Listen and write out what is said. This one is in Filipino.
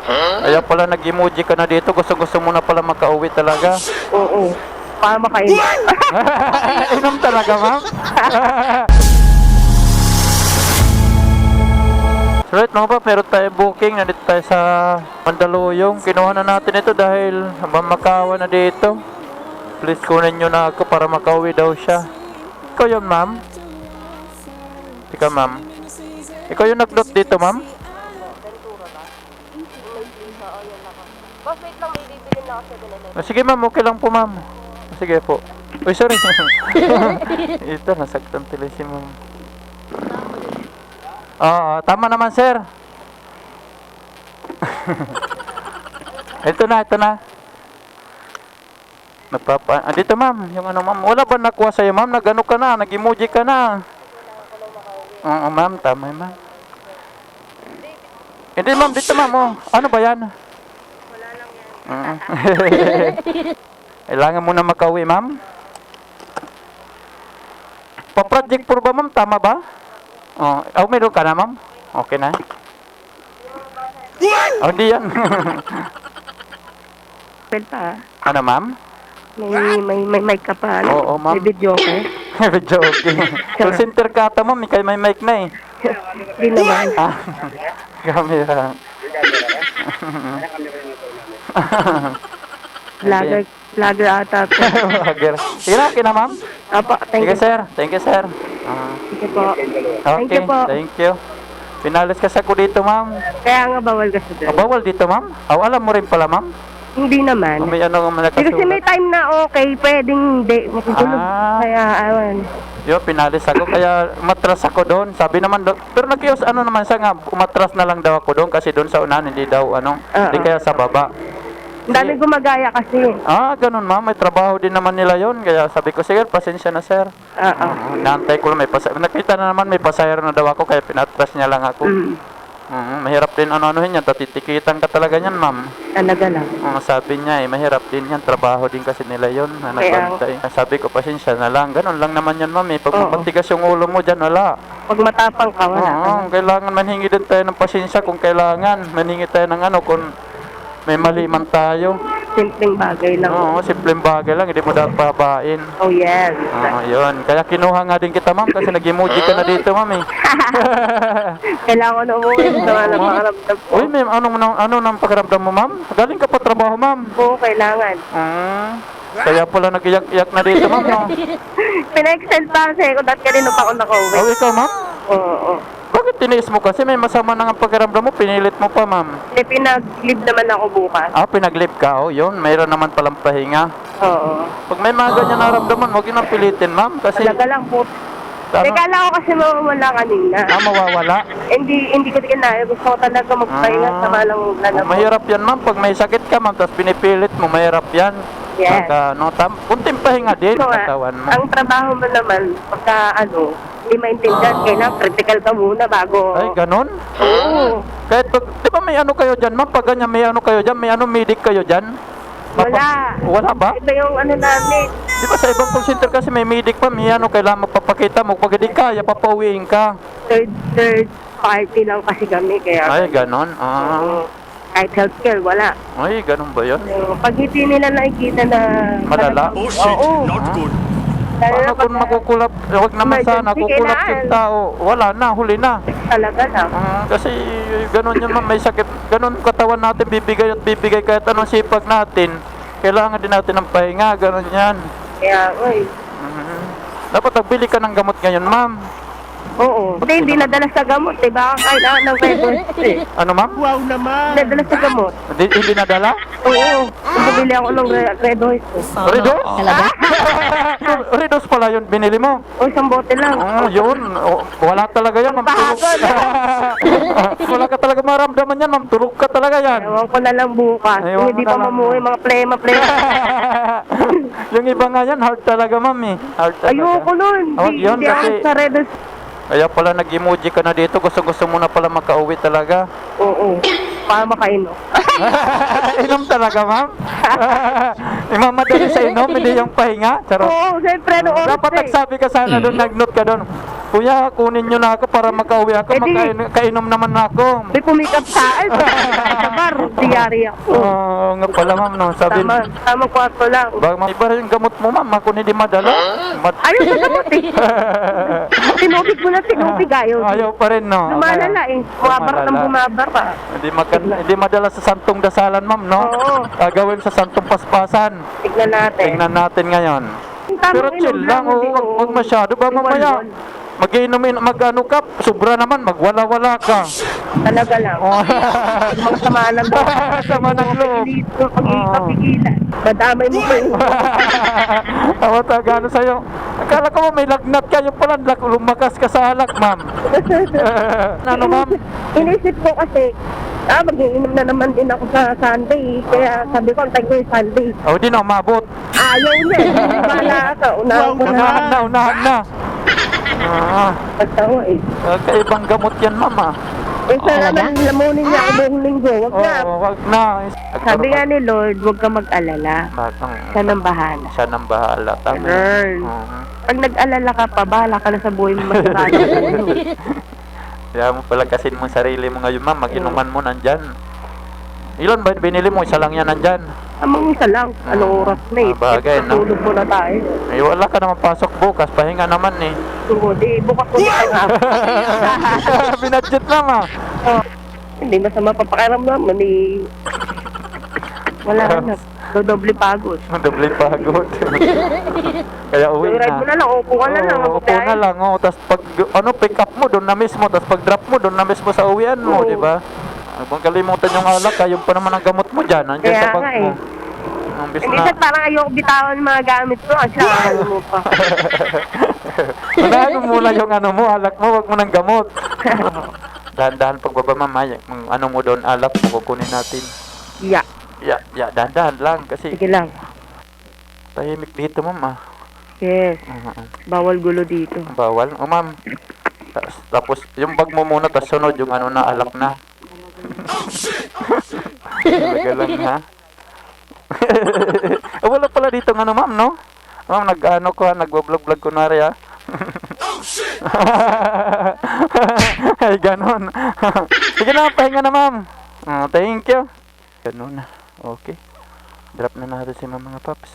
Kaya pala nag-emoji ka na dito. Gusto mo na pala makauwi talaga. Oo. Para makainom. Inom talaga, ma'am? So right mga pa, meron tayo booking. Nandito tayo sa Mandaluyong. Kinuha na natin ito dahil makawa na dito. Please kunin nyo na ako para makauwi daw siya. Ikaw yun, ma'am? Ikaw, ma'am? Ikaw yung nag-note dito, ma'am? Boss, wait lang, may bibili na ako sa Sige, ma'am. Okay lang po, ma'am. Sige po. Uy, sorry. Ito, nasaktan tuloy si ma'am. Oo, tama naman, sir. Ito na. Dito, ma'am. Yung ano, ma'am. Wala ba nakuha sa'yo, ma'am? Nag-ano ka na? Nag-emoji ka na. Oo, ma'am. Tama, ma'am. Hindi, ma'am. Dito, ma'am. Oh. Ano ba yan? Wala lang yan. Kailangan mo na makauwi, ma'am. Pa-project for ba, ma'am? Tama ba? Oh, meron ka na, ma'am? Okay na. Oh, hindi yan. Pwenta, Ano, ma'am? may mic ka pa. Oo, ma'am. May video ka. Medyo okay. Call center ka ata, ma'am. Kaya may mic na eh. Hindi naman. Camera. Vlogger ata ako. Vlogger. Sige na, okay na, ma'am. Apo, thank Sige, you. sir. Thank you, sir. Sige po. Thank Okay, you po. thank you. Pinalis kasi ako dito, ma'am. Kaya nga bawal kasi doon. Bawal dito, ma'am? Alam mo rin pala, ma'am? Hindi naman. May ano nga Kasi may time na okay, pwedeng hindi. Matutulog. Kaya, awan. Yo, pinalis ako. Kaya umatras ako doon. Sabi naman doon. Pero nag-ios ano naman siya nga. Umatras na lang daw ako doon. Kasi doon sa unahan, hindi daw ano. Hindi kaya sa baba. Ang dami gumagaya kasi. Ganun, ma'am. May trabaho din naman nila yon. Kaya sabi ko, sige, pasensya na, sir. Naantay ko lang. Nakita na naman may pasahero na daw ako. Kaya pinatras niya lang ako. Mahirap din ano-anuhin yan. Tatitikitan ka talaga yan, ma'am. Talaga lang. Sabi niya mahirap din yan. Trabaho din kasi nila yon. Nagbantay. Sabi ko, pasensya na lang. Ganun lang naman yan, ma'am. Pag matigas yung ulo mo dyan, wala. Pag matapang ka, wala. Kailangan manhingi din tayo ng pasensya kung kailangan. Manhingi tayo ng ano kung may mali man tayo. Simpleng bagay lang. Oo, simpleng bagay lang. Hindi mo dapat pabain. Oh, yes. Yun. Kaya kinuha nga din kita, ma'am. Kasi nag-emoji ka na dito, ma'am. Kailangan ko na umuwi sa mga pakiramdam ko. Uy, ma'am. Ano nang pakiramdam mo, ma'am? Galing ka pa trabaho, ma'am. Oo, kailangan. Kaya pala nag-iyak-iyak na dito, ma'am. No? Pina-extend pa kasi ko dahil kanino pa ako nakauwi. Ikaw, ma'am? Oo. Bakit tiniis mo kasi? May masama na ang pakiramdam mo. Pinilit mo pa, ma'am. Pinag-leave naman ako bukas. Pinag-leave ka. Yun. Mayroon naman palang pahinga. Oo. Pag may mga ganyan naramdaman, huwag yun ang pilitin, ma'am. Kasi Talaga lang po. Kala ko kasi mawawala kanina. mawawala. Hindi ko kinaya. Gusto ko talaga magpahinga sa malang lalabas. Mahirap yan, ma'am. Pag may sakit ka, ma'am, tapos pinipilit mo, mahirap yan. Yes. Kunting pahinga din, katawan mo. Ang trabaho mo naman, pagka hindi maintindihan, kailangan critical ka muna bago. Ay, ganun? Oo. Kahit di ba may ano kayo dyan, ma'am? Pag ganyan, may ano kayo dyan? May medic kayo dyan? Wala. Wala ba? Iba yung namin. Di ba sa ibang call center kasi may medic pa, may kailangan magpapakita mo. Pag hindi kaya, papauwiin ka. Third party lang kasi kami, kaya. Ay, ganun. Kahit healthcare, wala. Ay, ganun ba yun? Pag hindi nila nakikita na Malala? Oh shit, not good. Paano kung makukulap? Huwag naman sana, kukulap yung tao. Wala na, huli na. Talaga na. Kasi ganun yun, ma'am, may sakit. Ganun katawan natin, bibigay at bibigay kahit anong sipag natin. Kailangan din natin ng pahinga, ganun yan. Kaya, Dapat nagbili ka ng gamot ngayon, ma'am. Oo. Hindi nadala sa gamot, eh. Baka kailangan ng redost, eh. Ano, ma'am? Wow naman. Nadala sa gamot. Hindi nadala? Oo. Bumili ako ng redost. Redos? Redos pala yun, binili mo? O, isang bote lang. Yun. Wala talaga yan, ma'am. Wala ka talaga maramdaman yan, ma'am. Tulog ka talaga yan. Ewan ko na lang bukas. Ewan Hindi ko pa na lang. mamuhi, mga plema. Yung iba nga yan, hard talaga, ma'am, eh. Hard talaga. Ayoko nun. Yun, Hindi ako kasi sa redost. kaya pala nag-emoji ka na dito. Gusto mo na pala makauwi talaga. Oo. Para makainom. Inom talaga, ma'am? Imamadali sa inom, hindi yung pahinga. Charot. Oo, siyempre, no oras Dapat na, eh. nagsabi ka sana doon, nag-note ka doon. Kuya, kunin nyo na ako para makauwi ako. Eh, di- Kainom naman na ako. May pumikap sa akin. Sa bar. Yari ako. Oo nga pala, ma'am, no? Sabi, Tama kwarto lang. iba rin yung gamot mo, ma'am. Ako hindi madala. Ayaw sa gamot eh. Tinubig mo na tinubig, ayaw. Ayaw pa rin, no? Lumalala eh. Bumabar ng bumabar pa. Hindi madala sa santong dasalan, ma'am, no? Oo. Gagawin sa santong paspasan. Tignan natin. Tingnan natin ngayon. Tama, Pero chill inom lang, hindi, huwag masyado ba mamaya. Iwan-iwan. Mag-iinumin, mag-ano ka, sobra naman, magwala-wala ka. Talaga lang. Oh. Mga sama ng loob. Sama ng loob. Pag-ipapigilan. Madamay mo pa yung Tawa tagano sa'yo. Akala ko may lagnat ka, yung pala lumakas ka sa alak, ma'am. Ano, ma'am? Inisip ko kasi, mag-iinom na naman din ako sa Sunday. Kaya sabi ko, antay ko yung Sunday. Oh, di na umabot. Ayaw niya. Hindi bala ka. Unahan ko na. Unahan na. Pagtawa eh. Kaibang gamot yan, ma'am, ah. Eh, sana naman lamunin niya ako buong linggo. Wag na. Wag na. Sabi nga ni Lord, huwag ka mag-alala. Siya nang bahala. Siya nang bahala. Tama. Ganun. Pag nag-alala ka pa, bahala ka na sa buhay mo masarado. Kaya mo pala kasin mo sarili mo ngayon, ma'am. Mag-inuman mo nandyan. Ilan ba binili mo? Isa lang yan nandyan. Amang isa lang. Anong oras na eh. Bagay, no? Tulog mo na tayo. Eh, wala ka naman pasok bukas. Pahinga naman eh. Hindi, bukas ko na nga. Binadget na, ma. Oh, hindi masama papakiram naman eh. Wala na. Dodoble pagod. Doble pagod. Kaya uwi Ride mo na. na lang, upo ka na lang. Upo na lang, oh. Tapos pag, pick up mo, doon na mismo. Tapos pag drop mo, doon na mismo sa uwian mo, Oo. di ba? Huwag kalimutan yung alak, yung pa naman ang gamot mo dyan. Nandiyan Kaya sa bag nga mo. eh. Ang bis Hindi na. siya parang ayoko bitawan yung mga gamit ko. Kasi nakakal mo pa. Unahan mo muna yung ano mo, alak mo, wag mo ng gamot. Dahan-dahan pagbaba, mamaya. Yung ano mo doon, alak mo, kukunin natin. Yeah. Dahan-dahan lang. Kasi Sige lang. tahimik dito, ma'am, ah. Yes. Bawal gulo dito. Bawal. O, ma'am. Tapos, yung bag mo muna, tapos sunod yung ano na, alak na. Talaga lang, ha? Wala pala dito ng ano, ma'am, no? Ma'am, nag-ano ko, nag-vlog-vlog ko na rin, ha? Ay, ganon. Sige na, pahinga na, ma'am. Thank you. Ganon na. Okay. Drop na natin si ma'am, mga paps.